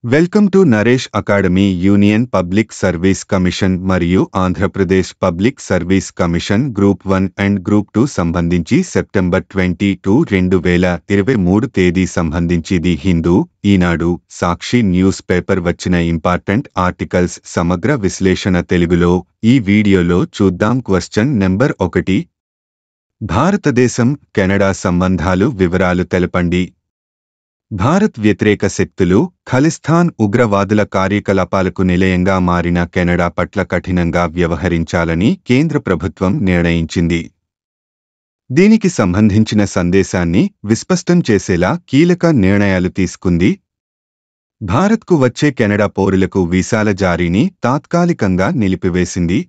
Welcome to Naresh academy. Union public service commission మరియు Andhra Pradesh public service commission group 1 and group 2 సంబంధించి September 22, 2023 తేదీ సంబంధించి the Hindu, Eenadu, Sakshi news paper వచ్చిన important articles సమగ్ర విశ్లేషణ తెలుగులో ఈ వీడియోలో చూద్దాం. Question number 1. భారతదేశం కెనడా సంబంధాలు వివరాలు తెలపండి. భారత్ వ్యతిరేక శక్తులు, ఖలిస్తాన్ ఉగ్రవాదుల కార్యకలాపాలకు నిలయంగా మారిన కెనడా పట్ల కఠినంగా వ్యవహరించాలని కేంద్ర ప్రభుత్వం నిర్ణయించింది. దీనికి సంబంధించిన సందేశాన్ని విస్పష్టం చేసేలా కీలక నిర్ణయాలు తీసుకుంది. భారత్కు వచ్చే కెనడా పౌరులకు వీసాల జారీని తాత్కాలికంగా నిలిపివేసింది.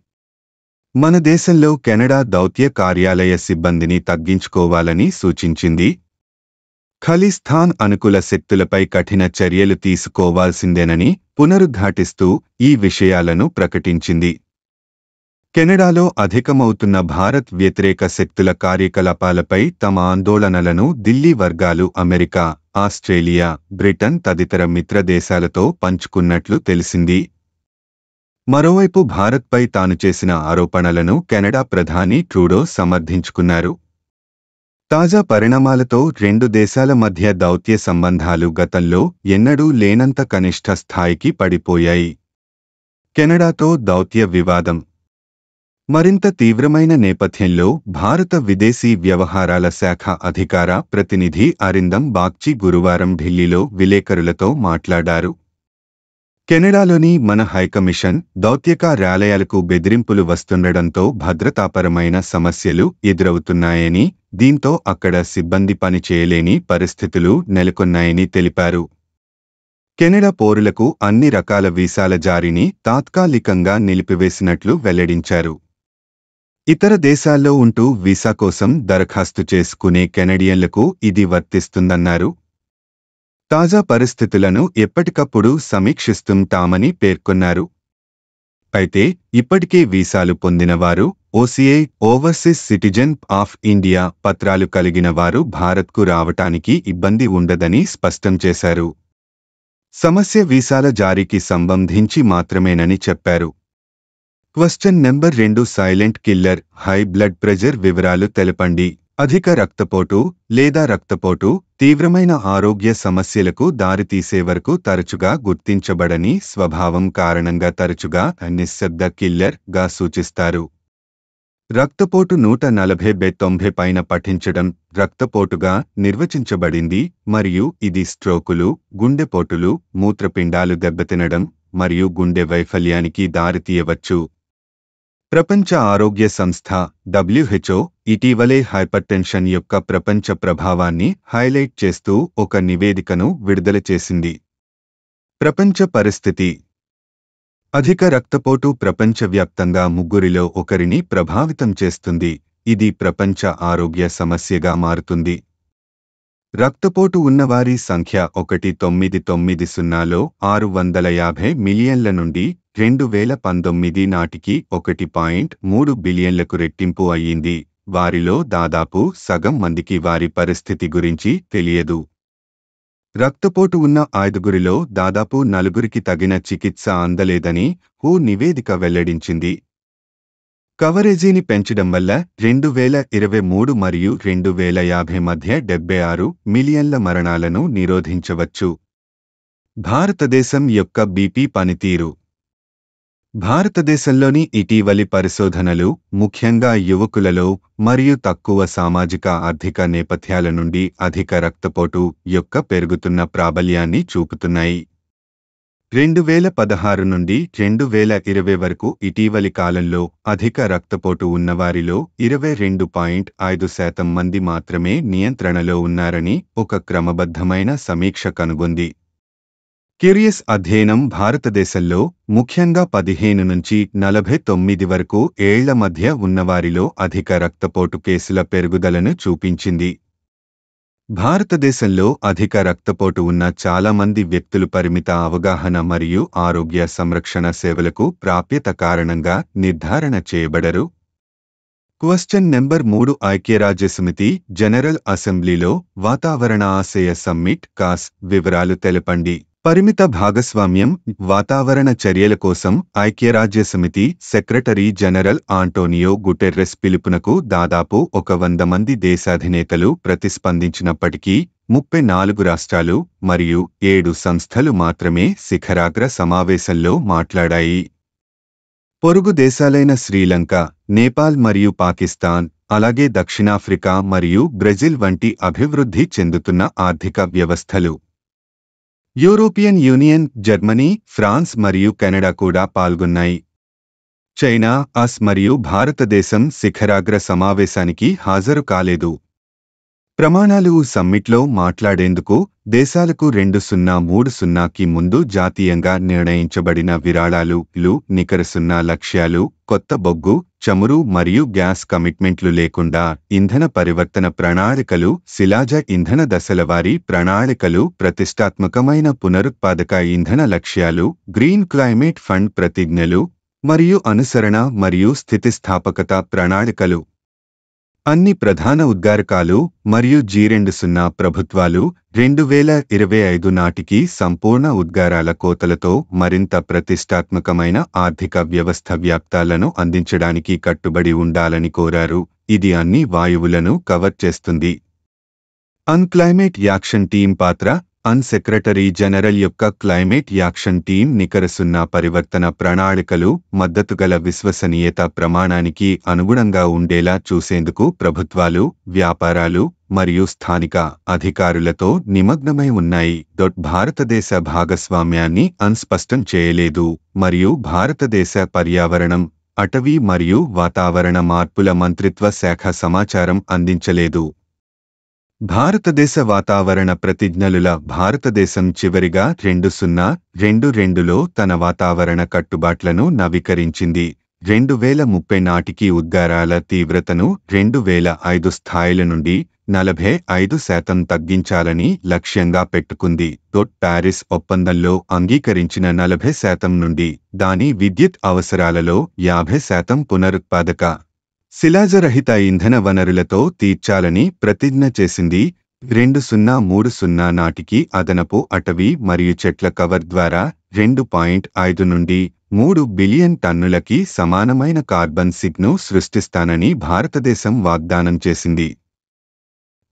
మన దేశంలో కెనడా దౌత్య కార్యాలయ సిబ్బందిని తగ్గించుకోవాలని సూచించింది. ఖలిస్తాన్ అనుకూల శక్తులపై కఠిన చర్యలు తీసుకోవాల్సిందేనని పునరుద్ఘాటిస్తూ ఈ విషయాలను ప్రకటించింది. కెనడాలో అధికమవుతున్న భారత్ వ్యతిరేక శక్తుల కార్యకలాపాలపై తమ ఆందోళనలను ఢిల్లీ వర్గాలు అమెరికా, ఆస్ట్రేలియా, బ్రిటన్ తదితర మిత్ర దేశాలతో పంచుకున్నట్లు తెలిసింది. మరోవైపు భారత్పై తాను చేసిన ఆరోపణలను కెనడా ప్రధాని ట్రూడో సమర్థించుకున్నారు. తాజా పరిణామాలతో రెండు దేశాల మధ్య దౌత్య సంబంధాలు గతంలో ఎన్నడూ లేనంత కనిష్ట స్థాయికి పడిపోయాయి. కెనడాతో దౌత్య వివాదం మరింత తీవ్రమైన నేపథ్యంలో భారత విదేశీ వ్యవహారాల శాఖ అధికార ప్రతినిధి అరిందమ్ బాగ్చి గురువారం ఢిల్లీలో విలేకరులతో మాట్లాడారు. కెనడాలోని మన హైకమిషన్, దౌత్య కార్యాలయాలకు బెదిరింపులు వస్తుండటంతో భద్రతాపరమైన సమస్యలు ఎదురవుతున్నాయని, దీంతో అక్కడ సిబ్బంది పని చేయలేని పరిస్థితులు నెలకొన్నాయని తెలిపారు. కెనడా పౌరులకు అన్ని రకాల వీసాల జారీని తాత్కాలికంగా నిలిపివేసినట్లు వెల్లడించారు. ఇతర దేశాల్లో ఉంటూ వీసా కోసం దరఖాస్తు చేసుకునే కెనడియన్లకు ఇది వర్తిస్తుందన్నారు. తాజా పరిస్థితులను ఎప్పటికప్పుడు సమీక్షిస్తుంటామని పేర్కొన్నారు. అయితే ఇప్పటికే వీసాలు పొందినవారు, OCI overseas citizen of India పత్రాలు కలిగిన వారు భారత్కు రావటానికి ఇబ్బంది ఉండదని స్పష్టం చేశారు. సమస్య వీసాల జారీకి సంబంధించి మాత్రమేనని చెప్పారు. Question number 2. Silent killer, high blood pressure వివరాలు తెలపండి. అధిక రక్తపోటు లేదా రక్తపోటు తీవ్రమైన ఆరోగ్య సమస్యలకు దారితీసే వరకు తరచుగా గుర్తించబడని స్వభావం కారణంగా తరచుగా నిశ్శబ్ద కిల్లర్ గా సూచిస్తారు. రక్తపోటు 140/90 పైన పఠించడం రక్తపోటుగా నిర్వచించబడింది మరియు ఇది స్ట్రోకులు, గుండెపోటులు, మూత్రపిండాలు దెబ్బతినడం మరియు గుండె వైఫల్యానికి దారితీయవచ్చు. ప్రపంచ ఆరోగ్య సంస్థ WHO ఇటీవలే హైపర్టెన్షన్ యొక్క ప్రపంచ ప్రభావాన్ని హైలైట్ చేస్తూ ఒక నివేదికను విడుదల చేసింది. ప్రపంచ పరిస్థితి. అధిక రక్తపోటు ప్రపంచవ్యాప్తంగా 3 ఒకరిని ప్రభావితం చేస్తుంది. ఇది ప్రపంచ ఆరోగ్య సమస్యగా మారుతుంది. రక్తపోటు ఉన్నవారి సంఖ్య 1990లో 650 మిలియన్ల నుండి 2019 నాటికి 1.3 బిలియన్లకు రెట్టింపు అయ్యింది. వారిలో దాదాపు సగం మందికి వారి పరిస్థితి గురించి తెలియదు. రక్తపోటు ఉన్న 5గురిలో దాదాపు 4గురికి తగిన చికిత్స అందలేదని WHO నివేదిక వెల్లడించింది. కవరేజీని పెంచడం వల్ల 2023 మరియు 2050 మధ్య 76 మిలియన్ల మరణాలను నిరోధించవచ్చు. భారతదేశం యొక్క బీపీ పనితీరు. భారతదేశంలోని ఇటీవలి పరిశోధనలు ముఖ్యంగా యువకులలో మరియు తక్కువ సామాజిక ఆర్థిక నేపథ్యాల నుండి అధిక రక్తపోటు యొక్క పెరుగుతున్న ప్రాబల్యాన్ని చూపుతున్నాయి. 2016 నుండి 2020 వరకు ఇటీవలి కాలంలో అధిక రక్తపోటు ఉన్నవారిలో 22.5% మంది మాత్రమే నియంత్రణలో ఉన్నారని ఒక క్రమబద్ధమైన సమీక్ష కనుగొంది. క్యూరియస్ అధ్యయనం భారతదేశంలో ముఖ్యంగా 15 నుంచి 49 వరకు ఏళ్ల మధ్య ఉన్నవారిలో అధిక రక్తపోటు కేసుల పెరుగుదలను చూపించింది. భారతదేశంలో అధిక రక్తపోటు ఉన్న చాలా మంది వ్యక్తులు పరిమిత అవగాహన మరియు ఆరోగ్య సంరక్షణ సేవలకు ప్రాప్యత కారణంగా నిర్ధారణ చేయబడరు. Question number 3. ఐక్యరాజ్యసమితి జనరల్ అసెంబ్లీలో వాతావరణ ఆశయ సమ్మిట్ కాస్ వివరాలు తెలపండి. పరిమిత భాగస్వామ్యం వాతావరణ చర్యల కోసం ఐక్యరాజ్యసమితి సెక్రటరీ జనరల్ ఆంటోనియో గుటెర్రెస్ పిలుపునకు దాదాపు 100 మంది దేశాధినేతలు ప్రతిస్పందించినప్పటికీ 34 రాష్ట్రాలు మరియు 7 సంస్థలు మాత్రమే శిఖరాగ్ర సమావేశంలో మాట్లాడాయి. పొరుగు దేశాలైన శ్రీలంక, నేపాల్ మరియు పాకిస్తాన్, అలాగే దక్షిణాఫ్రికా మరియు బ్రెజిల్ వంటి అభివృద్ధి చెందుతున్న ఆర్థిక వ్యవస్థలు, యూరోపియన్ యూనియన్, జర్మనీ, ఫ్రాన్స్ మరియు కెనడా కూడా పాల్గొన్నాయి. చైనా, అస్ మరియు భారతదేశం శిఖరాగ్ర సమావేశానికి హాజరు కాలేదు. ప్రమాణాలు సమ్మిట్లో మాట్లాడేందుకు దేశాలకు 2030కి ముందు జాతీయంగా నిర్ణయించబడిన విరాళాలు, నికర సున్నా లక్ష్యాలు, కొత్త బొగ్గు, చమురు మరియు గ్యాస్ కమిట్మెంట్లు లేకుండా ఇంధన పరివర్తన ప్రణాళికలు, శిలాజ ఇంధన దశలవారీ ప్రణాళికలు, ప్రతిష్టాత్మకమైన పునరుత్పాదక ఇంధన లక్ష్యాలు, గ్రీన్ క్లైమేట్ ఫండ్ ప్రతిజ్ఞలు మరియు అనుసరణ మరియు స్థితిస్థాపకత ప్రణాళికలు. అన్ని ప్రధాన ఉద్గారకాలు మరియు G20 ప్రభుత్వాలు 2025 నాటికి సంపూర్ణ ఉద్గారాల కోతలతో మరింత ప్రతిష్టాత్మకమైన ఆర్థిక వ్యవస్థ వ్యాప్తాలను అందించడానికి కట్టుబడి ఉండాలని కోరారు. ఇది అన్ని వాయువులను కవర్ చేస్తుంది. క్లైమేట్ యాక్షన్ టీం పాత్ర. సెక్రటరీ జనరల్ యొక్క క్లైమేట్ యాక్షన్ టీం నికర సున్నా పరివర్తన ప్రణాళికలు మద్దతుగల విశ్వసనీయత ప్రమాణానికి అనుగుణంగా ఉండేలా చూసేందుకు ప్రభుత్వాలు, వ్యాపారాలు మరియు స్థానిక అధికారులతో నిమగ్నమై ఉన్నాయి. భారతదేశ భాగస్వామ్యాన్ని స్పష్టం చేయలేదు మరియు భారతదేశ పర్యావరణం, అటవీ మరియు వాతావరణ మార్పుల మంత్రిత్వ శాఖ సమాచారం అందించలేదు. భారతదేశ వాతావరణ ప్రతిజ్ఞలుల భారతదేశం చివరిగా 2022లో తన వాతావరణ కట్టుబాట్లను నవీకరించింది. 2030 నాటికి ఉద్గారాల తీవ్రతను 2005 స్థాయిల నుండి 45% తగ్గించాలని లక్ష్యంగా పెట్టుకుంది. ప్యారిస్ ఒప్పందంలో అంగీకరించిన 40% నుండి దాని విద్యుత్ అవసరాలలో 50% పునరుత్పాదక శిలాజరహిత ఇంధన వనరులతో తీర్చాలని ప్రతిజ్ఞ చేసింది. 2030 నాటికి అదనపు అటవీ మరియు చెట్ల కవర్ ద్వారా 2.5 నుండి 3 బిలియన్ టన్నులకి సమానమైన కార్బన్ సిగ్ను సృష్టిస్తానని భారతదేశం వాగ్దానం చేసింది.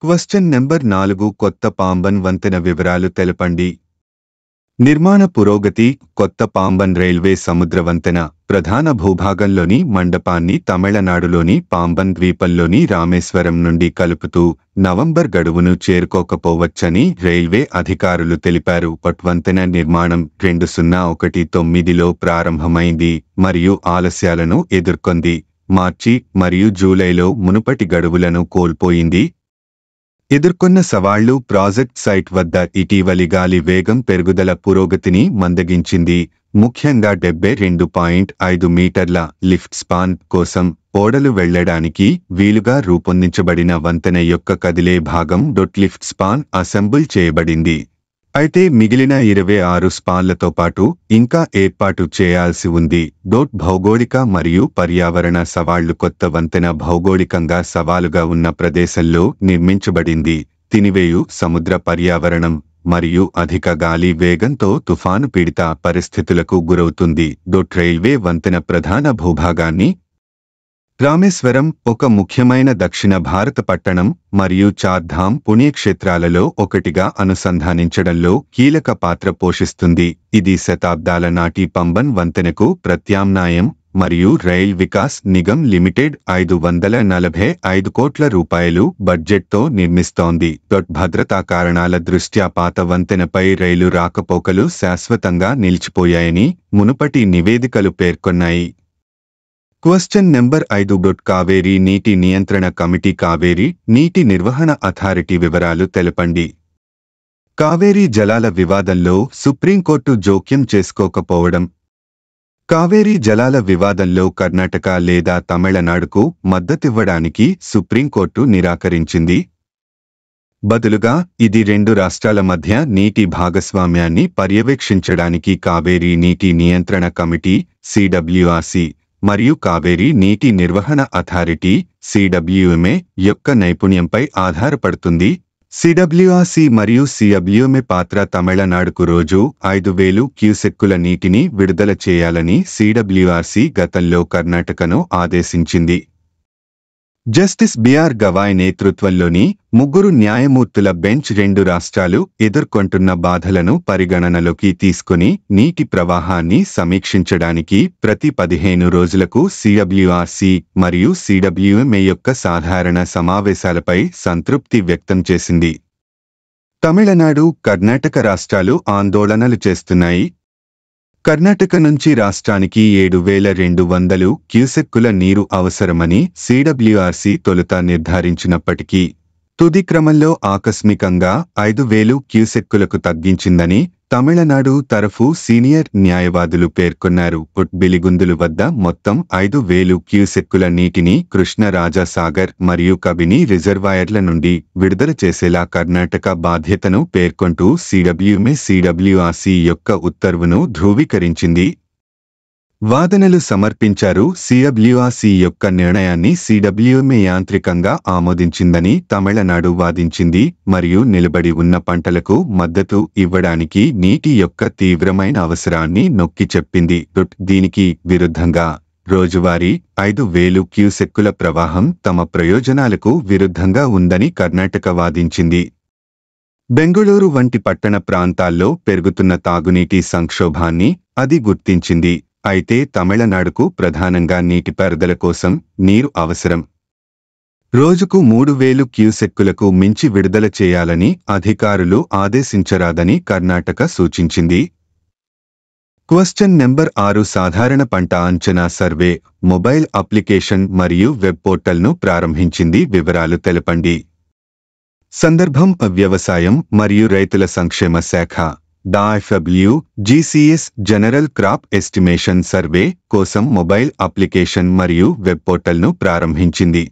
Question number 4. కొత్త పాంబన్ వంతెన వివరాలు తెలపండి. నిర్మాణ పురోగతి. కొత్త పాంబన్ రైల్వే సముద్ర వంతెన ప్రధాన భూభాగంలోని మండపాన్ని తమిళనాడులోని పాంబన్ ద్వీపంలోని రామేశ్వరం నుండి కలుపుతూ నవంబర్ గడువును చేరుకోకపోవచ్చని రైల్వే అధికారులు తెలిపారు. వంతెన నిర్మాణం 2019లో ప్రారంభమైంది మరియు ఆలస్యాలను ఎదుర్కొంది. మార్చి మరియు జూలైలో మునుపటి గడువులను కోల్పోయింది. ఎదుర్కొన్న సవాళ్లు. ప్రాజెక్ట్ సైట్ వద్ద ఇటీవలి గాలి వేగం పెరుగుదల పురోగతిని మందగించింది. ముఖ్యంగా 72.5 మీటర్ల లిఫ్ట్ స్పాన్ కోసం ఓడలు వెళ్లడానికి వీలుగా రూపొందించబడిన వంతెన యొక్క కదిలే భాగం లిఫ్ట్ స్పాన్ అసెంబుల్ చేయబడింది. అయితే మిగిలిన 26 స్పాన్లతో పాటు ఇంకా ఏర్పాటు చేయాల్సి ఉంది. భౌగోళిక మరియు పర్యావరణ సవాళ్లు. కొత్త వంతెన భౌగోళికంగా సవాలుగా ఉన్న ప్రదేశంలో నిర్మించబడింది. తినివేయు సముద్ర పర్యావరణం మరియు అధిక గాలి వేగంతో తుఫాను పీడిత పరిస్థితులకు గురవుతుంది. రైల్వే వంతెన ప్రధాన భూభాగాన్ని రామేశ్వరం, ఒక ముఖ్యమైన దక్షిణ భారత పట్టణం మరియు చార్ధామ్ పుణ్యక్షేత్రాలలో ఒకటిగా అనుసంధానించడంలో కీలక పాత్ర పోషిస్తుంది. ఇది శతాబ్దాల నాటి పంబన్ వంతెనకు ప్రత్యామ్నాయం మరియు రైల్ వికాస్ నిగమ్ లిమిటెడ్ 545 కోట్ల రూపాయలు బడ్జెట్తో నిర్మిస్తోంది. భద్రతా కారణాల దృష్ట్యా పాత వంతెనపై రైలు రాకపోకలు శాశ్వతంగా నిలిచిపోయాయని మునుపటి నివేదికలు పేర్కొన్నాయి. Question number 5. కావేరీ నీటి నియంత్రణ కమిటీ కావేరీ నీటి నిర్వహణ అథారిటీ వివరాలు తెలపండి. కావేరీ జలాల వివాదంలో సుప్రీంకోర్టు జోక్యం చేసుకోకపోవడం. కావేరీ జలాల వివాదంలో కర్ణాటక లేదా తమిళనాడుకు మద్దతివ్వడానికి సుప్రీంకోర్టు నిరాకరించింది. బదులుగా ఇది 2 రాష్ట్రాల మధ్య నీటి భాగస్వామ్యాన్ని పర్యవేక్షించడానికి కావేరీ నీటి నియంత్రణ కమిటీ CWRC మరియు కావేరీ నీటి నిర్వహణ అథారిటీ CWMA యొక్క నైపుణ్యంపై ఆధారపడుతుంది. సిడబ్ల్యూఆర్సీ మరియు సిడబ్ల్యూఎంఏ పాత్ర తమిళనాడుకు రోజు 5,000 క్యూసెక్కుల నీటిని విడుదల చేయాలని సిడబ్ల్యూఆర్సీ గతంలో కర్ణాటకను ఆదేశించింది. జస్టిస్ బిఆర్ గవాయ్ నేతృత్వంలోని 3 న్యాయమూర్తుల బెంచ్ 2 రాష్ట్రాలు ఎదుర్కొంటున్న బాధలను పరిగణనలోకి తీసుకుని నీటి ప్రవాహాన్ని సమీక్షించడానికి ప్రతి 15 రోజులకు సిడబ్ల్యూఆర్సీ మరియు సిడబ్ల్యూఎంఏ యొక్క సాధారణ సమావేశాలపై సంతృప్తి వ్యక్తం చేసింది. తమిళనాడు, కర్ణాటక రాష్ట్రాలు ఆందోళనలు చేస్తున్నాయి. కర్ణాటక నుంచి రాష్ట్రానికి 7,200 క్యూసెక్కుల నీరు అవసరమని సిడబ్ల్యూఆర్సీ తొలుత నిర్ధారించినప్పటికీ తుది క్రమంలో ఆకస్మికంగా 5,000 క్యూసెక్కులకు తగ్గించిందని తమిళనాడు తరఫు సీనియర్ న్యాయవాదులు పేర్కొన్నారు. బిలిగుందులు వద్ద మొత్తం 5,000 క్యూసెక్కుల నీటిని కృష్ణరాజసాగర్ మరియు కబిని రిజర్వాయర్ల నుండి విడుదల చేసేలా కర్ణాటక బాధ్యతను పేర్కొంటూ సిడబ్ల్యూఎంఏ సిడబ్ల్యూఆర్సీ యొక్క ఉత్తర్వును ధృవీకరించింది. వాదనలు సమర్పించారు. సిడబ్ల్యూఆర్సీ యొక్క నిర్ణయాన్ని సిడబ్ల్యూఎంఏ యాంత్రికంగా ఆమోదించిందని తమిళనాడు వాదించింది మరియు నిలబడి ఉన్న పంటలకు మద్దతు ఇవ్వడానికి నీటి యొక్క తీవ్రమైన అవసరాన్ని నొక్కి చెప్పింది. దీనికి విరుద్ధంగా రోజువారీ 5,000 క్యూసెక్కుల ప్రవాహం తమ ప్రయోజనాలకు విరుద్ధంగా ఉందని కర్ణాటక వాదించింది. బెంగుళూరు వంటి పట్టణ ప్రాంతాల్లో పెరుగుతున్న తాగునీటి సంక్షోభాన్ని అది గుర్తించింది. అయితే తమిళనాడుకు ప్రధానంగా నీటిపారుదల కోసం నీరు అవసరం. రోజుకు 3,000 క్యూసెక్కులకు మించి విడుదల చేయాలని అధికారులు ఆదేశించరాదని కర్ణాటక సూచించింది. క్వశ్చన్ నెంబర్ 6 సాధారణ పంట అంచనా సర్వే మొబైల్ అప్లికేషన్ మరియు వెబ్ పోర్టల్ను ప్రారంభించింది. వివరాలు తెలపండి. సందర్భం వ్యవసాయం మరియు రైతుల సంక్షేమ శాఖ DFW GCS general crop estimation survey కోసం మొబైల్ అప్లికేషన్ మరియు వెబ్ పోర్టల్ను ప్రారంభించింది.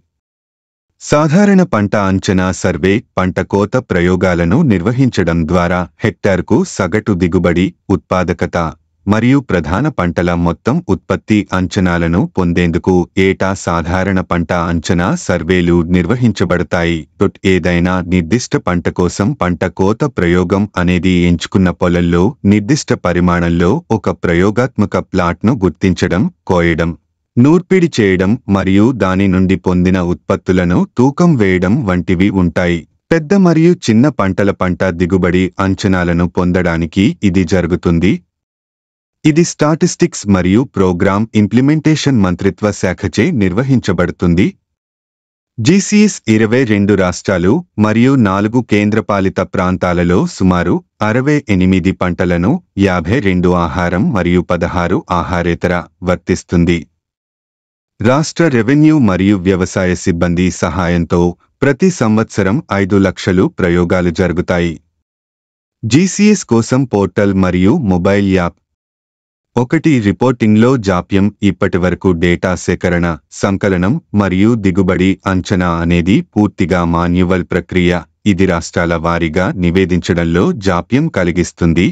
సాధారణ పంట అంచనా సర్వే పంట కోత ప్రయోగాలను నిర్వహించడం ద్వారా హెక్టార్కు సగటు దిగుబడి, ఉత్పాదకత మరియు ప్రధాన పంటల మొత్తం ఉత్పత్తి అంచనాలను పొందేందుకు ఏటా సాధారణ పంట అంచనా సర్వేలు నిర్వహించబడతాయి. ఏదైనా నిర్దిష్ట పంట కోసం పంట కోత ప్రయోగం అనేది ఎంచుకున్న పొలంలో నిర్దిష్ట పరిమాణంలో ఒక ప్రయోగాత్మక ప్లాట్ను గుర్తించడం, కోయడం, నూర్పిడి చేయడం మరియు దాని నుండి పొందిన ఉత్పత్తులను తూకం వేయడం వంటివి ఉంటాయి. పెద్ద మరియు చిన్న పంటల పంట దిగుబడి అంచనాలను పొందడానికి ఇది జరుగుతుంది. ఇది స్టాటిస్టిక్స్ మరియు ప్రోగ్రామ్ ఇంప్లిమెంటేషన్ మంత్రిత్వ శాఖచే నిర్వహించబడుతుంది. GCS 22 రాష్ట్రాలు మరియు 4 కేంద్రపాలిత ప్రాంతాలలో సుమారు 68 పంటలను, 52 ఆహారం మరియు 16 ఆహారేతర వర్తిస్తుంది. రాష్ట్ర రెవెన్యూ మరియు వ్యవసాయ సిబ్బంది సహాయంతో ప్రతి సంవత్సరం 5 లక్షలు ప్రయోగాలు జరుగుతాయి. GCS కోసం పోర్టల్ మరియు మొబైల్ యాప్. 1 రిపోర్టింగ్లో జాప్యం. ఇప్పటివరకు డేటా సేకరణ, సంకలనం మరియు దిగుబడి అంచనా అనేది పూర్తిగా మాన్యువల్ ప్రక్రియ. ఇది రాష్ట్రాల వారీగా నివేదించడంలో జాప్యం కలిగిస్తుంది.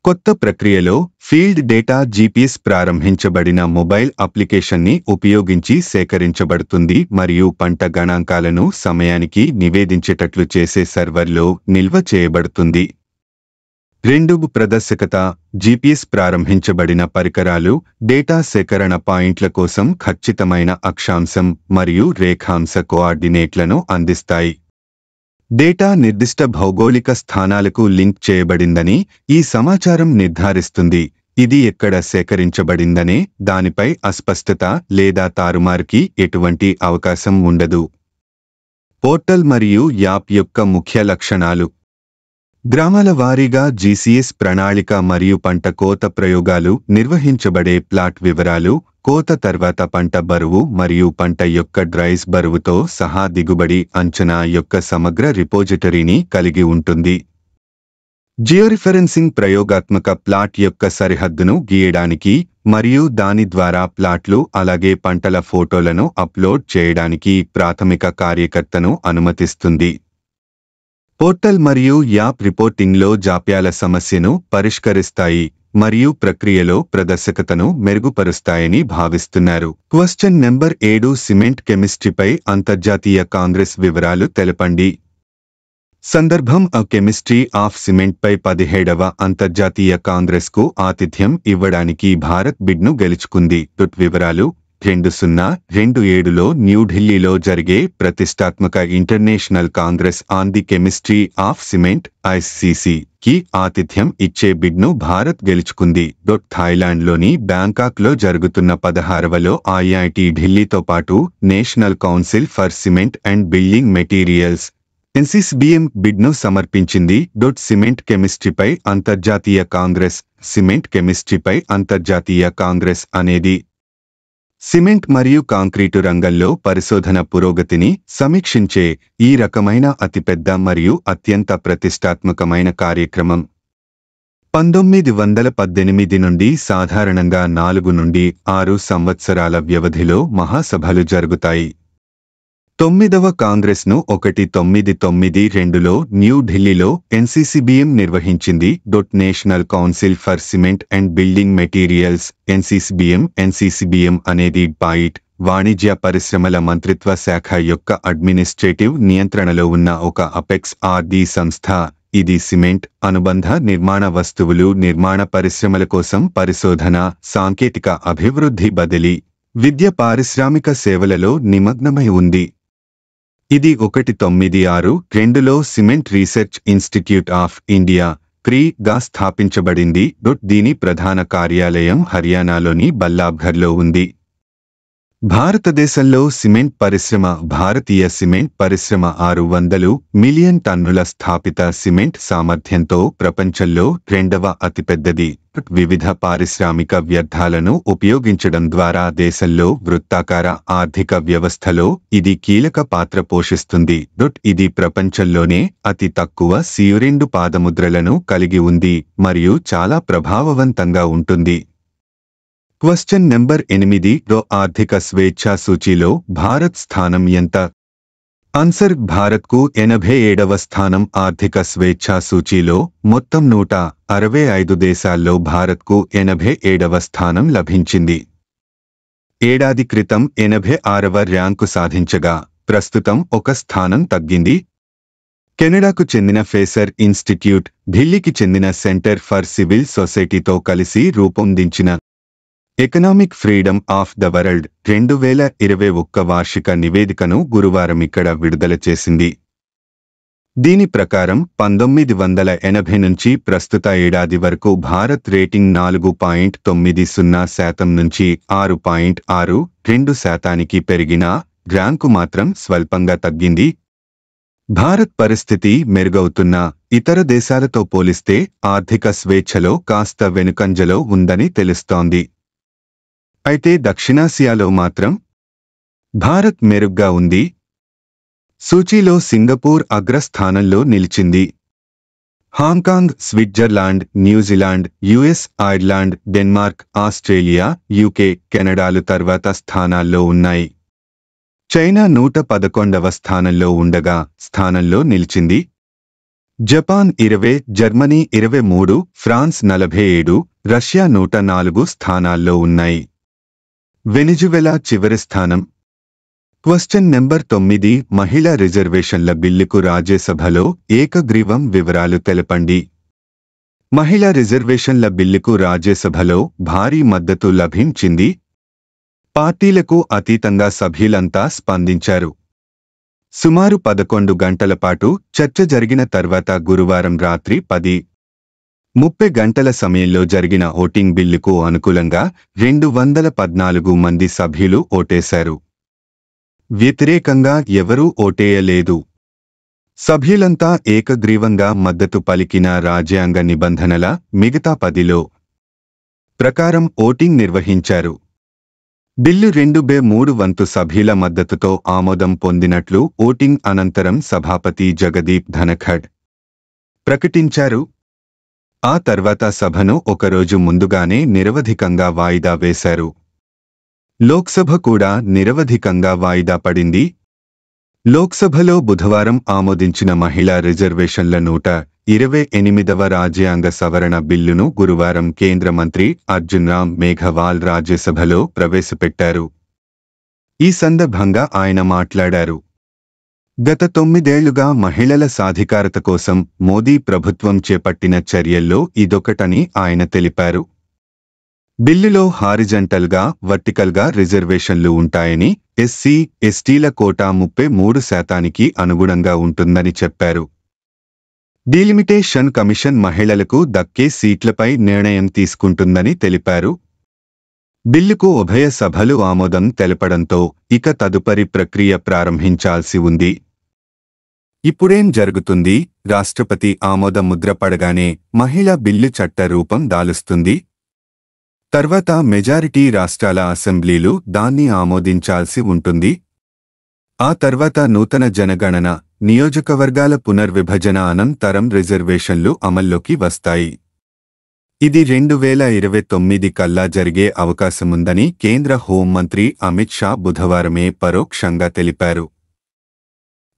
కొత్త ప్రక్రియలో ఫీల్డ్ డేటా GPS ప్రారంభించబడిన మొబైల్ అప్లికేషన్ని ఉపయోగించి సేకరించబడుతుంది మరియు పంట గణాంకాలను సమయానికి నివేదించేటట్లు చేసే సర్వర్లో నిల్వ చేయబడుతుంది. 2 ప్రదర్శకత GPS ప్రారంభించబడిన పరికరాలు డేటా సేకరణ పాయింట్ల కోసం ఖచ్చితమైన అక్షాంశం మరియు రేఖాంశ కోఆర్డినేట్లను అందిస్తాయి. డేటా నిర్దిష్ట భౌగోళిక స్థానాలకు లింక్ చేయబడిందని ఈ సమాచారం నిర్ధారిస్తుంది. ఇది ఎక్కడ సేకరించబడిందనే దానిపై అస్పష్టత లేదా తారుమారుకి ఎటువంటి అవకాశం ఉండదు. పోర్టల్ మరియు యాప్ యొక్క ముఖ్య లక్షణాలు. గ్రామాల వారీగా GCS ప్రణాళిక మరియు పంట కోత ప్రయోగాలు నిర్వహించబడే ప్లాట్ వివరాలు, కోత తర్వాత పంట బరువు మరియు పంట యొక్క డ్రైస్ బరువుతో సహా దిగుబడి అంచనా యొక్క సమగ్ర రిపోజిటరీని కలిగి ఉంటుంది. జియోరిఫరెన్సింగ్ ప్రయోగాత్మక ప్లాట్ యొక్క సరిహద్దును గీయడానికి మరియు దాని ద్వారా ప్లాట్లు అలాగే పంటల ఫోటోలను అప్లోడ్ చేయడానికి ప్రాథమిక కార్యకర్తను అనుమతిస్తుంది. పోర్టల్ మరియు యాప్ రిపోర్టింగ్లో జాప్యాల సమస్యను పరిష్కరిస్తాయి మరియు ప్రక్రియలో ప్రదర్శకతను మెరుగుపరుస్తాయని భావిస్తున్నారు. క్వశ్చన్ నెంబర్ 7 సిమెంట్ కెమిస్ట్రీపై అంతర్జాతీయ కాంగ్రెస్ వివరాలు తెలపండి. సందర్భం కెమిస్ట్రీ ఆఫ్ సిమెంట్ పై 17వ అంతర్జాతీయ కాంగ్రెస్కు ఆతిథ్యం ఇవ్వడానికి భారత్ బిడ్ను గెలుచుకుంది. వివరాలు 2027లో న్యూఢిల్లీలో జరిగే ప్రతిష్టాత్మక international Congress on the chemistry of cement (ICC) కి ఆతిథ్యం ఇచ్చే బిడ్ను భారత్ గెలుచుకుంది. థాయిలాండ్లోని బ్యాంకాక్లో జరుగుతున్న 16వలో IIT ఢిల్లీతో పాటు national council for cement and building materials NCCBM బిడ్ను సమర్పించింది. సిమెంట్ కెమిస్ట్రీపై అంతర్జాతీయ కాంగ్రెస్. సిమెంట్ కెమిస్ట్రీపై అంతర్జాతీయ కాంగ్రెస్ అనేది సిమెంట్ మరియు కాంక్రీటు రంగంలో పరిశోధన పురోగతిని సమీక్షించే ఈ రకమైన అతిపెద్ద మరియు అత్యంత ప్రతిష్టాత్మకమైన కార్యక్రమం. 1918 నుండి సాధారణంగా 4 నుండి 6 సంవత్సరాల వ్యవధిలో మహాసభలు జరుగుతాయి. 9వ కాంగ్రెస్ను 1992లో న్యూఢిల్లీలో NCCBM నిర్వహించింది. National council for cement and building materials NCCBM అనేది వాణిజ్య పరిశ్రమల మంత్రిత్వ శాఖ యొక్క అడ్మినిస్ట్రేటివ్ నియంత్రణలో ఉన్న ఒక అపెక్స్ ఆర్డి సంస్థ. ఇది సిమెంట్, అనుబంధ నిర్మాణ వస్తువులు నిర్మాణ పరిశ్రమల కోసం పరిశోధన, సాంకేతిక అభివృద్ధి, బదిలీ, విద్య, పారిశ్రామిక సేవలలో నిమగ్నమై ఉంది. ఇది 1962లో cement research institute of India గా స్థాపించబడింది. దీని ప్రధాన కార్యాలయం హర్యానాలోని బల్లాబ్ఘర్లో ఉంది. భారతదేశంలో సిమెంట్ పరిశ్రమ. భారతీయ సిమెంట్ పరిశ్రమ 600 మిలియన్ టన్నుల స్థాపిత సిమెంట్ సామర్థ్యంతో ప్రపంచంలో 2వ అతిపెద్దది. వివిధ పారిశ్రామిక వ్యర్థాలను ఉపయోగించడం ద్వారా దేశంలో వృత్తాకార ఆర్థిక వ్యవస్థలో ఇది కీలక పాత్ర పోషిస్తుంది. ఇది ప్రపంచంలోనే అతి తక్కువ CO2 పాదముద్రలను కలిగి ఉంది మరియు చాలా ప్రభావవంతంగా ఉంటుంది. Question number 8. ఆర్థిక స్వేచ్ఛా సూచీలో భారత్ స్థానం ఎంత? ఆన్సర్: భారత్కు 87వ స్థానం. ఆర్థిక స్వేచ్ఛా సూచీలో మొత్తం 165 దేశాల్లో భారత్కు 87వ స్థానం లభించింది. ఏడాది క్రితం 86వ ర్యాంకు సాధించగా ప్రస్తుతం ఒక స్థానం తగ్గింది. కెనడాకు చెందిన ఫేసర్ ఇన్స్టిట్యూట్, ఢిల్లీకి చెందిన సెంటర్ ఫర్ సివిల్ సొసైటీతో కలిసి రూపొందించిన economic freedom of the world 2021 వార్షిక నివేదికను గురువారం ఇక్కడ విడుదల చేసింది. దీని ప్రకారం 1980 నుంచి ప్రస్తుత ఏడాది వరకు భారత్ రేటింగ్ 4.90% నుంచి 6.62% పెరిగినా ర్యాంకు మాత్రం స్వల్పంగా తగ్గింది. భారత్ పరిస్థితి మెరుగవుతున్న ఇతర దేశాలతో పోలిస్తే ఆర్థిక స్వేచ్ఛలో కాస్త వెనుకంజలో ఉందని తెలుస్తోంది. అయితే దక్షిణాసియాలో మాత్రం భారత్ మెరుగ్గా ఉంది. సూచీలో సింగపూర్ అగ్రస్థానంలో నిలిచింది. Hong Kong, Switzerland, New Zealand, US, Ireland, Denmark, Australia, UK, కెనడాలు తర్వాత స్థానాల్లో ఉన్నాయి. చైనా 111వ స్థానంలో ఉండగా స్థానంలో నిలిచింది. జపాన్ 20, జర్మనీ 23, ఫ్రాన్స్ 47, రష్యా 104 స్థానాల్లో ఉన్నాయి. వెనిజువెలా చివరి స్థానం. Question number 9. మహిళా రిజర్వేషన్ల బిల్లుకు రాజ్యసభలో ఏకగ్రీవం. వివరాలు తెలపండి. మహిళా రిజర్వేషన్ల బిల్లుకు రాజ్యసభలో భారీ మద్దతు లభించింది. పార్టీలకు అతీతంగా సభ్యులంతా స్పందించారు. సుమారు 11 గంటల పాటు చర్చ జరిగిన తర్వాత గురువారం రాత్రి 10:30 గంటల సమయంలో జరిగిన ఓటింగ్ బిల్లుకు అనుకూలంగా 214 మంది సభ్యులు ఓటేశారు. వ్యతిరేకంగా ఎవరూ ఓటేయలేదు. సభ్యులంతా ఏకగ్రీవంగా మద్దతు పలికిన రాజ్యాంగ నిబంధనల మిగతా 10లో ప్రకారం ఓటింగ్ నిర్వహించారు. బిల్లు 2/3 వంతు సభ్యుల మద్దతుతో ఆమోదం పొందినట్లు ఓటింగ్ అనంతరం సభాపతి జగదీప్ ధనఖడ్ ప్రకటించారు. ఆ తర్వాత సభను ఒకరోజు ముందుగానే నిరవధికంగా వాయిదా వేశారు. లోక్సభ కూడా నిరవధికంగా వాయిదా పడింది. లోక్సభలో బుధవారం ఆమోదించిన మహిళా రిజర్వేషన్ల 128వ రాజ్యాంగ సవరణ బిల్లును గురువారం కేంద్ర మంత్రి అర్జున్ రామ్ మేఘవాల్ రాజ్యసభలో ప్రవేశపెట్టారు. ఈ సందర్భంగా ఆయన మాట్లాడారు. గత 9 ఏళ్లుగా మహిళల సాధికారత కోసం మోదీ ప్రభుత్వం చేపట్టిన చర్యల్లో ఇదొకటని ఆయన తెలిపారు. బిల్లులో హారిజంటల్గా, వర్టికల్గా రిజర్వేషన్లు ఉంటాయని, ఎస్సీ, ఎస్టీల కోటా 33% అనుగుణంగా ఉంటుందని చెప్పారు. డీలిమిటేషన్ కమిషన్ మహిళలకు దక్కే సీట్లపై నిర్ణయం తీసుకుంటుందని తెలిపారు. బిల్లుకు ఉభయ సభలు ఆమోదం తెలపడంతో ఇక తదుపరి ప్రక్రియ ప్రారంభించాల్సి ఉంది. ఇప్పుడేం జరుగుతుంది? రాష్ట్రపతి ఆమోద ముద్ర పడగానే మహిళా బిల్లు చట్ట రూపం దాలుస్తుంది. తర్వాత మెజారిటీ రాష్ట్రాల అసెంబ్లీలు దాన్ని ఆమోదించాల్సి ఉంటుంది. ఆ తర్వాత నూతన జనగణన, నియోజకవర్గాల పునర్విభజన అనంతరం రిజర్వేషన్లు అమల్లోకి వస్తాయి. ఇది 2029 కల్లా జరిగే అవకాశముందని కేంద్ర హోంమంత్రి అమిత్ షా బుధవారమే పరోక్షంగా తెలిపారు.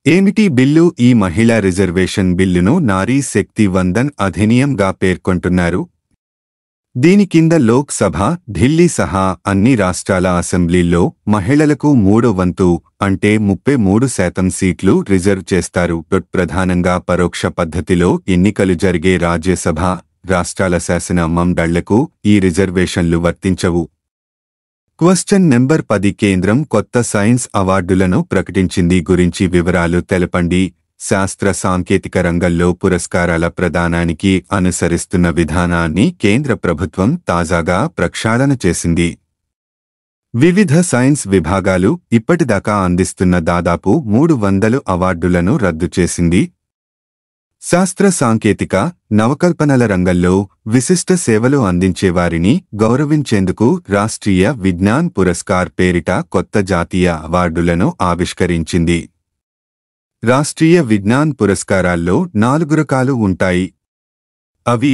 ఏమిటి బిల్లు? ఈ మహిళా రిజర్వేషన్ బిల్లును నారీ శక్తి వందన్ అధినియంగా పేర్కొంటున్నారు. దీని కింద లోక్ సభ, ఢిల్లీ సహా అన్ని రాష్ట్రాల అసెంబ్లీల్లో మహిళలకు 3/4 అంటే 33% సీట్లు రిజర్వ్ చేస్తారు. ప్రధానంగా పరోక్ష పద్ధతిలో ఎన్నికలు జరిగే రాజ్యసభ, రాష్ట్రాల శాసన మండళ్లకు ఈ రిజర్వేషన్లు వర్తించవు. క్వశ్చన్ నెంబర్ 10 కేంద్రం కొత్త సైన్స్ అవార్డులను ప్రకటించింది. గురించి వివరాలు తెలపండి. శాస్త్ర సాంకేతిక రంగంలో పురస్కారాల ప్రదానానికి అనుసరిస్తున్న విధానాన్ని కేంద్ర ప్రభుత్వం తాజాగా ప్రక్షాళన చేసింది. వివిధ సైన్స్ విభాగాలు ఇప్పటిదాకా అందిస్తున్న దాదాపు 300 అవార్డులను రద్దు చేసింది. శాస్త్ర సాంకేతిక, నవకల్పనల రంగంలో విశిష్ట సేవలు అందించేవారిని గౌరవించేందుకు రాష్ట్రీయ విజ్ఞాన్ పురస్కార్ పేరిట కొత్త జాతీయ అవార్డులను ఆవిష్కరించింది. రాష్ట్రీయ విజ్ఞాన్ పురస్కారాల్లో 4 రకాలు ఉంటాయి. అవి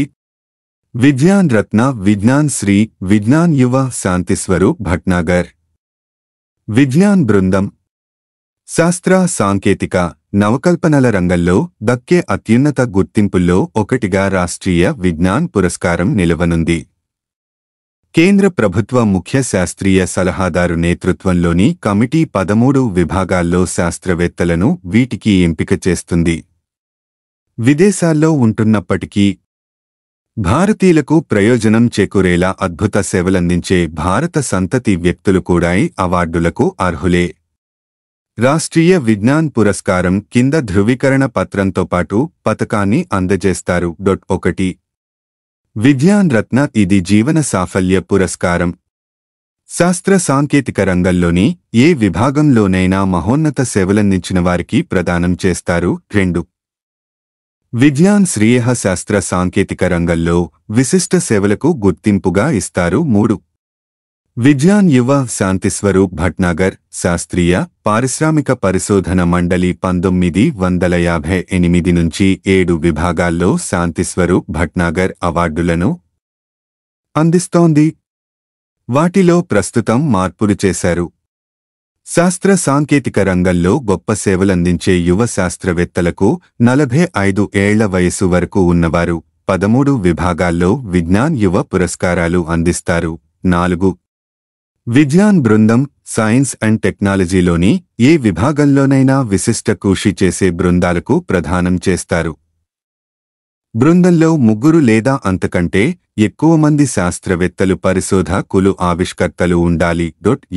విజ్ఞాన్ రత్న, విజ్ఞాన్ శ్రీ, విజ్ఞాన్ యువ, శాంతిస్వరూప్ భట్నాగర్. విజ్ఞాన్ బృందం శాస్త్ర సాంకేతిక, నవకల్పనల రంగంలో దక్కే అత్యున్నత గుర్తింపుల్లో ఒకటిగా రాష్ట్రీయ విజ్ఞాన్ పురస్కారం నిలవనుంది. కేంద్ర ప్రభుత్వ ముఖ్య శాస్త్రీయ సలహాదారు నేతృత్వంలోని కమిటీ 13 విభాగాల్లో శాస్త్రవేత్తలను వీటికి ఎంపిక చేస్తుంది. విదేశాల్లో ఉంటున్నప్పటికీ భారతీయులకు ప్రయోజనం చేకూరేలా అద్భుత సేవలందించే భారత సంతతి వ్యక్తులు కూడా ఈ అవార్డులకు అర్హులే. రాష్ట్రీయ విజ్ఞాన్ పురస్కారం కింద ధృవీకరణ పత్రంతో పాటు పతకాన్ని అందజేస్తారు. 1 విజ్ఞాన్ రత్న ఇది జీవన సాఫల్య పురస్కారం. శాస్త్ర సాంకేతిక రంగంలోని ఏ విభాగంలోనైనా మహోన్నత సేవలందించిన వారికి ప్రదానం చేస్తారు. 2 విజ్ఞాన్ శ్రేయ శాస్త్ర సాంకేతిక రంగంలో విశిష్ట సేవలకు గుర్తింపుగా ఇస్తారు. 3 విజ్ఞాన్ యువ, శాంతిస్వరూప్ భట్నాగర్ శాస్త్రీయ, పారిశ్రామిక పరిశోధన మండలి 1958 నుంచి 7 విభాగాల్లో శాంతిస్వరూప్ భట్నాగర్ అవార్డులను అందిస్తోంది. వాటిలో ప్రస్తుతం మార్పులు చేశారు. శాస్త్ర సాంకేతిక రంగంలో గొప్ప సేవలందించే యువ శాస్త్రవేత్తలకు 45 ఏళ్ల వయసు వరకు ఉన్నవారు 13 విభాగాల్లో విజ్ఞాన్ యువ పురస్కారాలు అందిస్తారు. 4 విజ్ఞాన్ బృందం సైన్స్ అండ్ టెక్నాలజీలోని ఏ విభాగంలోనైనా విశిష్ట కృషి చేసే బృందాలకు ప్రదానం చేస్తారు. బృందంలో 3 లేదా అంతకంటే ఎక్కువ మంది శాస్త్రవేత్తలు, పరిశోధకులు, ఆవిష్కర్తలు ఉండాలి.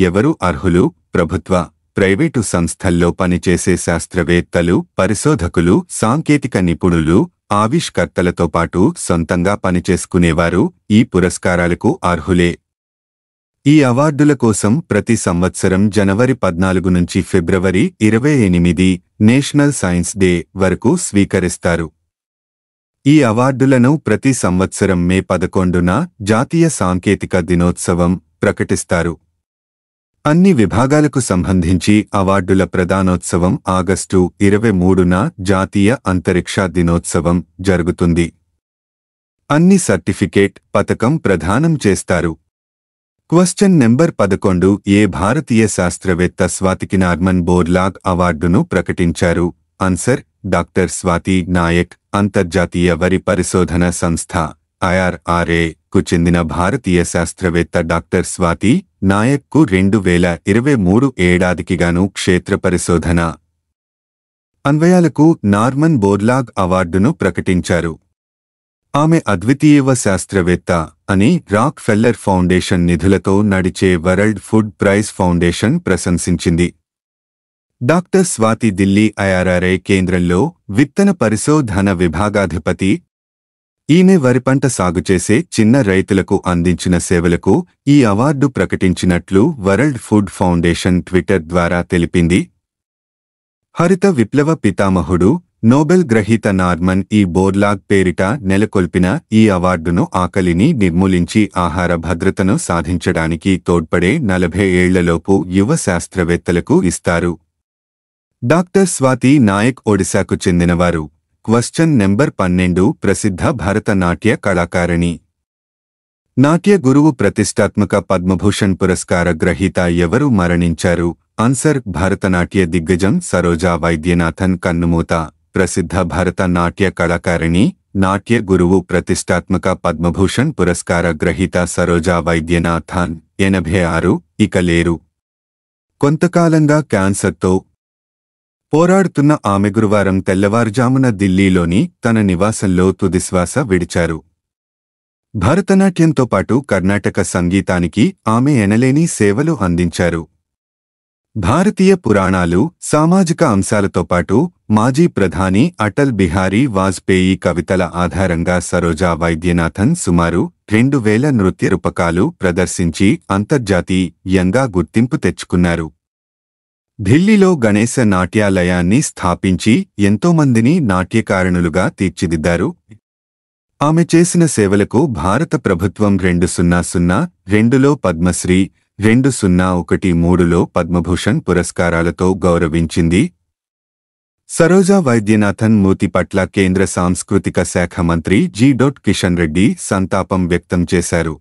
ఎవరు అర్హులు? ప్రభుత్వ, ప్రైవేటు సంస్థల్లో పనిచేసే శాస్త్రవేత్తలు, పరిశోధకులు, సాంకేతిక నిపుణులు, ఆవిష్కర్తలతో పాటు సొంతంగా పనిచేసుకునేవారు ఈ పురస్కారాలకు అర్హులే. ఈ అవార్డుల కోసం ప్రతి సంవత్సరం జనవరి 14 నుంచి ఫిబ్రవరి 28 నేషనల్ సైన్స్ డే వరకు స్వీకరిస్తారు. ఈ అవార్డులను ప్రతి సంవత్సరం మే 11న జాతీయ సాంకేతిక దినోత్సవం ప్రకటిస్తారు. అన్ని విభాగాలకు సంబంధించి అవార్డుల ప్రదానోత్సవం ఆగస్టు 23న జాతీయ అంతరిక్ష దినోత్సవం జరుగుతుంది. అన్ని సర్టిఫికేట్, పతకం ప్రదానం చేస్తారు. క్వశ్చన్ నెంబర్ 11 ఏ భారతీయ శాస్త్రవేత్త స్వాతికి నార్మన్ బోర్లాగ్ అవార్డును ప్రకటించారు? Answer doctor Swati Nayak. అంతర్జాతీయ వరి పరిశోధన సంస్థ IRRA కు చెందిన భారతీయ శాస్త్రవేత్త డాక్టర్ స్వాతి నాయక్ కు 2023 ఏడాదికిగాను క్షేత్ర పరిశోధన అన్వయాలకు నార్మన్ బోర్లాగ్ అవార్డును ప్రకటించారు. ఆమె అద్వితీయవ శాస్త్రవేత్త అని రాక్ ఫెల్లర్ ఫౌండేషన్ నిధులతో నడిచే వరల్డ్ ఫుడ్ ప్రైజ్ ఫౌండేషన్ ప్రశంసించింది. డాక్టర్ స్వాతి ఢిల్లీ ఐఆర్ఆర్ఐ కేంద్రంలో విత్తన పరిశోధన విభాగాధిపతి. ఈమె వరిపంట సాగుచేసే చిన్న రైతులకు అందించిన సేవలకు ఈ అవార్డు ప్రకటించినట్లు వరల్డ్ ఫుడ్ ఫౌండేషన్ ట్విట్టర్ ద్వారా తెలిపింది. హరిత విప్లవ పితామహుడు, నోబెల్ గ్రహీత నార్మన్ ఈ బోర్లాగ్ పేరిట నెలకొల్పిన ఈ అవార్డును ఆకలిని నిర్మూలించి ఆహార భద్రతను సాధించడానికి తోడ్పడే 40 ఏళ్లలోపు యువ శాస్త్రవేత్తలకు ఇస్తారు. డాక్టర్ స్వాతి నాయక్ ఒడిశాకు చెందినవారు. క్వశ్చన్ నెంబర్ 12 ప్రసిద్ధ భరతనాట్య కళాకారిణి. నాట్య గురువు ప్రతిష్టాత్మక పద్మభూషణ్ పురస్కార గ్రహీత ఎవరు మరణించారు? ఆన్సర్ భరతనాట్య దిగ్గజం సరోజా వైద్యనాథన్ కన్నుమూత. ప్రసిద్ధ భరతనాట్య కళాకారిణి, నాట్య గురువు ప్రతిష్టాత్మక పద్మభూషణ్ పురస్కార గ్రహీత సరోజా వైద్యనాథన్ 86 ఇక లేరు. కొంతకాలంగా క్యాన్సర్తో పోరాడుతున్న ఆమె గురువారం తెల్లవారుజామున ఢిల్లీలోని తన నివాసంలో తుదిశ్వాస విడిచారు. భరతనాట్యంతో పాటు కర్ణాటక సంగీతానికి ఆమె ఎనలేని సేవలు అందించారు. భారతీయ పురాణాలు, సామాజిక అంశాలతో పాటు మాజీ ప్రధాని అటల్ బిహారీ వాజ్పేయి కవితల ఆధారంగా సరోజా వైద్యనాథన్ సుమారు 2000 నృత్య రూపకాలు ప్రదర్శించి అంతర్జాతీయంగా గుర్తింపు తెచ్చుకున్నారు. ఢిల్లీలో గణేశ నాట్యాలయాన్ని స్థాపించి ఎంతోమందిని నాట్యకారుణులుగా తీర్చిదిద్దారు. ఆమె చేసిన సేవలకు భారత ప్రభుత్వం 2002లో పద్మశ్రీ, 2013లో పద్మభూషణ్ పురస్కారాలతో గౌరవించింది. సరోజా వైద్యనాథన్ మృతి పట్ల కేంద్ర సాంస్కృతిక శాఖ మంత్రి జి. కిషన్ రెడ్డి సంతాపం వ్యక్తం చేశారు.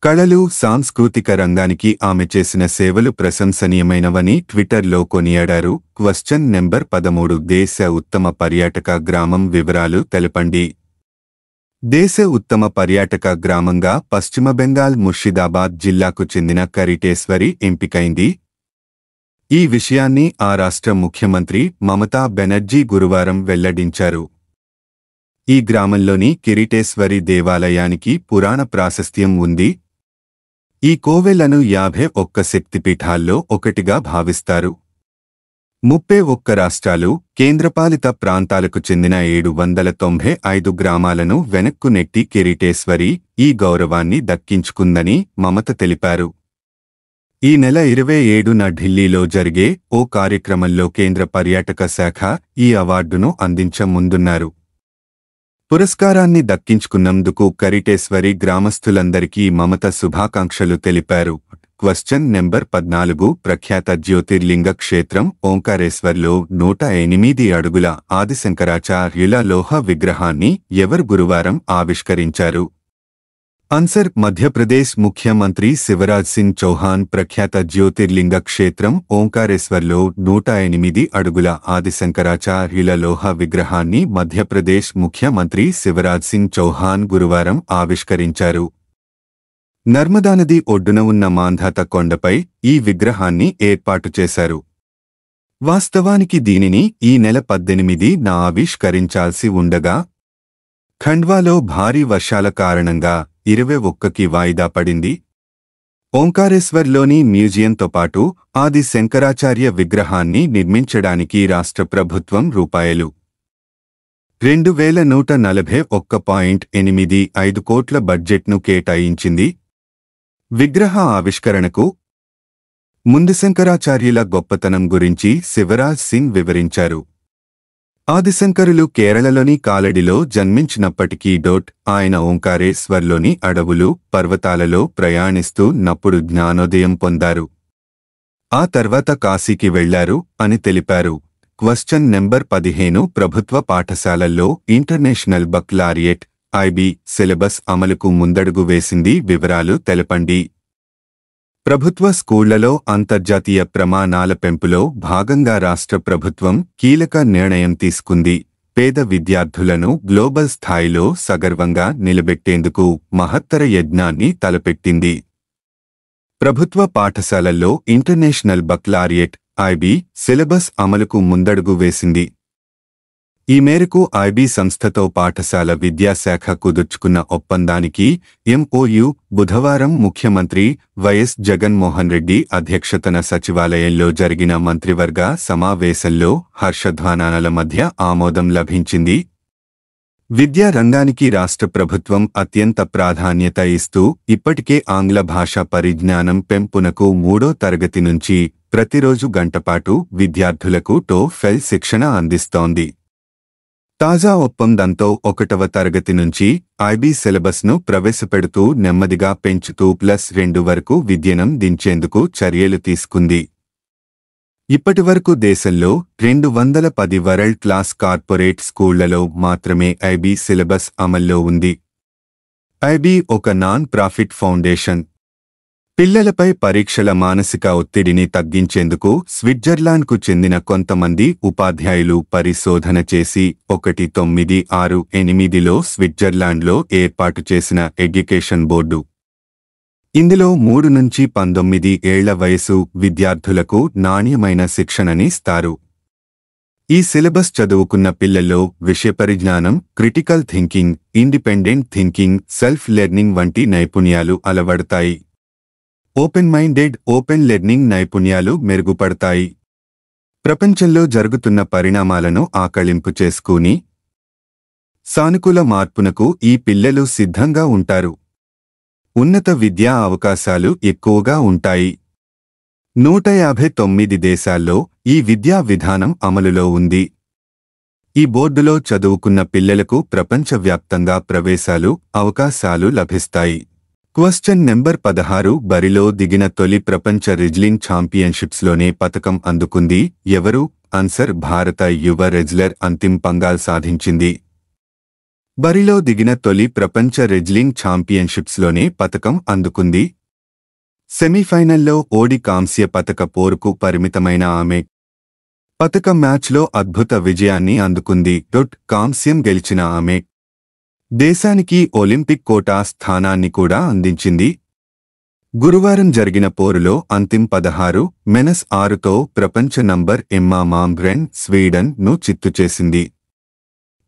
కళలు, సాంస్కృతిక రంగానికి ఆమె చేసిన సేవలు ప్రశంసనీయమైనవని ట్విట్టర్లో కొనియాడారు. క్వశ్చన్ నెంబర్ 13 దేశ ఉత్తమ పర్యాటక గ్రామం వివరాలు తెలపండి. దేశ ఉత్తమ పర్యాటక గ్రామంగా పశ్చిమ బెంగాల్ ముర్షిదాబాద్ జిల్లాకు చెందిన కరిటేశ్వరి ఎంపికైంది. ఈ విషయాన్ని ఆ రాష్ట్ర ముఖ్యమంత్రి మమతా బెనర్జీ గురువారం వెల్లడించారు. ఈ గ్రామంలోని కిరీటేశ్వరి దేవాలయానికి పురాణ ప్రాశస్త్యం ఉంది. ఈ కోవెలను 51 శక్తిపీఠాల్లో ఒకటిగా భావిస్తారు. 31 రాష్ట్రాలు, కేంద్రపాలిత ప్రాంతాలకు చెందిన 795 గ్రామాలను వెనక్కు నెట్టి కిరీటేశ్వరి ఈ గౌరవాన్ని దక్కించుకుందని మమత తెలిపారు. ఈ నెల 27న ఢిల్లీలో జరిగే ఓ కార్యక్రమంలో కేంద్ర పర్యాటక శాఖ ఈ అవార్డును అందించముందున్నారు. పురస్కారాన్ని దక్కించుకున్నందుకు కరిటేశ్వరి గ్రామస్తులందరికీ మమత శుభాకాంక్షలు తెలిపారు. క్వశ్చన్ నెంబర్ 14 ప్రఖ్యాత జ్యోతిర్లింగ క్షేత్రం ఓంకారేశ్వర్లో 108 అడుగుల ఆదిశంకరాచార్యుల లోహ విగ్రహాన్ని ఎవరు గురువారం ఆవిష్కరించారు? ఆన్సర్ మధ్యప్రదేశ్ ముఖ్యమంత్రి శివరాజ్ సింగ్ చౌహాన్ ప్రఖ్యాత జ్యోతిర్లింగ క్షేత్రం ఓంకారేశ్వర్లో 108 అడుగుల ఆదిశంకరాచార్యుల లోహ విగ్రహాన్ని మధ్యప్రదేశ్ ముఖ్యమంత్రి శివరాజ్ సింగ్ చౌహాన్ గురువారం ఆవిష్కరించారు. నర్మదా నది ఒడ్డున ఉన్న మాంధాత కొండపై ఈ విగ్రహాన్ని ఏర్పాటు చేశారు. వాస్తవానికి దీనిని ఈ నెల 18న ఆవిష్కరించాల్సి ఉండగా ఖండ్వాలో భారీ వర్షాల కారణంగా 21కి వాయిదా పడింది. ఓంకారేశ్వర్లోని మ్యూజియంతో పాటు ఆది శంకరాచార్య విగ్రహాన్ని నిర్మించడానికి రాష్ట్ర ప్రభుత్వం రూపాయలు 2141.85 కోట్ల బడ్జెట్ను కేటాయించింది. విగ్రహ ఆవిష్కరణకు ముందు శంకరాచార్యుల గొప్పతనం గురించి శివరాజ్ సింగ్ వివరించారు. ఆదిశంకరులు కేరళలోని కాలడిలో జన్మించినప్పటికీ ఆయన ఓంకారేశ్వర్లోని అడవులు, పర్వతాలలో ప్రయాణిస్తూ నప్పుడు జ్ఞానోదయం పొందారు. ఆ తర్వాత కాశీకి వెళ్లారు అని తెలిపారు. క్వశ్చన్ నెంబర్ 15 ప్రభుత్వ పాఠశాలల్లో ఇంటర్నేషనల్ బక్లారియట్ (IB) సిలబస్ అమలుకు ముందడుగు వేసింది. వివరాలు తెలపండి. ప్రభుత్వ స్కూళ్లలో అంతర్జాతీయ ప్రమాణాల పెంపులో భాగంగా రాష్ట్ర ప్రభుత్వం కీలక నిర్ణయం తీసుకుంది. పేద విద్యార్థులను గ్లోబల్ స్థాయిలో సగర్వంగా నిలబెట్టేందుకు మహత్తర యజ్ఞాన్ని తలపెట్టింది. ప్రభుత్వ పాఠశాలల్లో ఇంటర్నేషనల్ బక్లారియట్ ఐబీ సిలబస్ అమలుకు ముందడుగు వేసింది. ఈ మేరకు ఐబీ సంస్థతో పాఠశాల విద్యాశాఖ కుదుర్చుకున్న ఒప్పందానికి ఎంఓయు బుధవారం ముఖ్యమంత్రి వైఎస్ జగన్మోహన్ రెడ్డి అధ్యక్షతన సచివాలయంలో జరిగిన మంత్రివర్గ సమావేశంలో హర్షధ్వానాల మధ్య ఆమోదం లభించింది. విద్యా రంగానికి రాష్ట్ర ప్రభుత్వం అత్యంత ప్రాధాన్యత ఇస్తూ ఇప్పటికే ఆంగ్ల భాషా పరిజ్ఞానం పెంపునకు 3వ తరగతి నుంచి ప్రతిరోజు గంటపాటు విద్యార్థులకు TOEFL శిక్షణ అందిస్తోంది. తాజా ఒప్పందంతో 1వ తరగతి నుంచి ఐబీ సిలబస్ను ప్రవేశపెడుతూ నెమ్మదిగా పెంచుతూ +2 వరకు విద్యనం దించేందుకు చర్యలు తీసుకుంది. ఇప్పటివరకు దేశంలో 210 వరల్డ్ క్లాస్ కార్పొరేట్ స్కూళ్లలో మాత్రమే ఐబీ సిలబస్ అమల్లో ఉంది. ఐబీ ఒక నాన్ ప్రాఫిట్ ఫౌండేషన్. పిల్లలపై పరీక్షల మానసిక ఒత్తిడిని తగ్గించేందుకు స్విట్జర్లాండ్కు చెందిన కొంతమంది ఉపాధ్యాయులు పరిశోధన చేసి 1968లో స్విట్జర్లాండ్లో ఏర్పాటు చేసిన ఎడ్యుకేషన్ బోర్డు. ఇందులో 3 నుంచి 19 ఏళ్ల వయసు విద్యార్థులకు నాణ్యమైన శిక్షణనిస్తారు. ఈ సిలబస్ చదువుకున్న పిల్లల్లో విషయపరిజ్ఞానం, critical thinking, independent thinking, self learning వంటి నైపుణ్యాలు అలవడతాయి. ఓపెన్ మైండెడ్, ఓపెన్ లెర్నింగ్ నైపుణ్యాలు మెరుగుపడతాయి. ప్రపంచంలో జరుగుతున్న పరిణామాలను ఆకళింపు చేసుకుని సానుకూల మార్పునకు ఈ పిల్లలు సిద్ధంగా ఉంటారు. ఉన్నత విద్యా అవకాశాలు ఎక్కువగా ఉంటాయి. 159 దేశాల్లో ఈ విద్యా విధానం అమలులో ఉంది. ఈ బోర్డులో చదువుకున్న పిల్లలకు ప్రపంచవ్యాప్తంగా ప్రవేశాలు, అవకాశాలు లభిస్తాయి. క్వశ్చన్ నెంబర్ 16 బరిలో దిగిన తొలి ప్రపంచ రెజ్లింగ్ ఛాంపియన్షిప్స్లోనే పతకం అందుకుంది ఎవరు? ఆన్సర్ భారత యువ రెజ్లర్ అంతిమ్ పంగాల్ సాధించింది. బరిలో దిగిన తొలి ప్రపంచ రెజ్లింగ్ ఛాంపియన్షిప్స్లోనే పతకం అందుకుంది. సెమీఫైనల్లో ఓడి కాంస్య పతక పోరుకు పరిమితమైన ఆమె పతక మ్యాచ్లో అద్భుత విజయాన్ని అందుకుంది. కాంస్యం గెలిచిన ఆమె దేశానికి ఒలింపిక్ కోటా స్థానాన్ని కూడా అందించింది. గురువారం జరిగిన పోరులో అంతిమ్ 16 -6తో ప్రపంచ నంబర్ ఎమ్మా మాంగ్రెన్ స్వీడన్ ను చిత్తు చేసింది.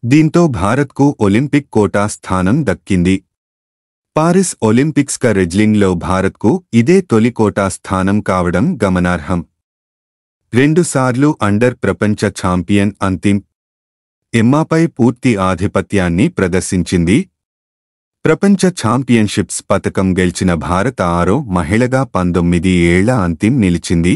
దీంతో భారత్కు ఒలింపిక్ కోటా స్థానం దక్కింది. పారిస్ ఒలింపిక్స్క రెజ్లింగ్లో భారత్కు ఇదే తొలి కోటా స్థానం కావడం గమనార్హం. 2 సార్లు అండర్ ప్రపంచ ఛాంపియన్ అంతిమ్ ఎమ్మాపై పూర్తి ఆధిపత్యాన్ని ప్రదర్శించింది. ప్రపంచ ఛాంపియన్షిప్స్ పతకం గెలిచిన భారత 6వ మహిళగా 19 ఏళ్ల అంతిమ్ నిలిచింది.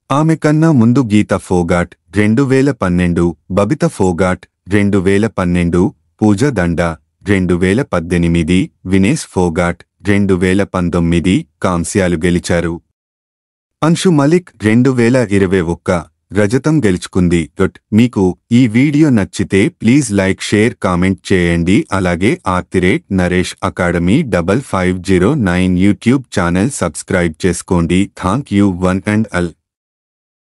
ఆమె కన్నా ముందు గీతా ఫోగాట్ 2012, బబితా ఫోగాట్ 2012, పూజా దండా 2018, వినేష్ ఫోగాట్ 2019 కాంస్యాలు గెలిచారు. అన్షు మలిక్ 2021 రజతం గెలుచుకుంది. మీకు ఈ వీడియో నచ్చితే ప్లీజ్ లైక్, షేర్, కామెంట్ చేయండి. అలాగే @Naresh academy 5509 YouTube channel subscribe చేసుకోండి. Thank you one and all.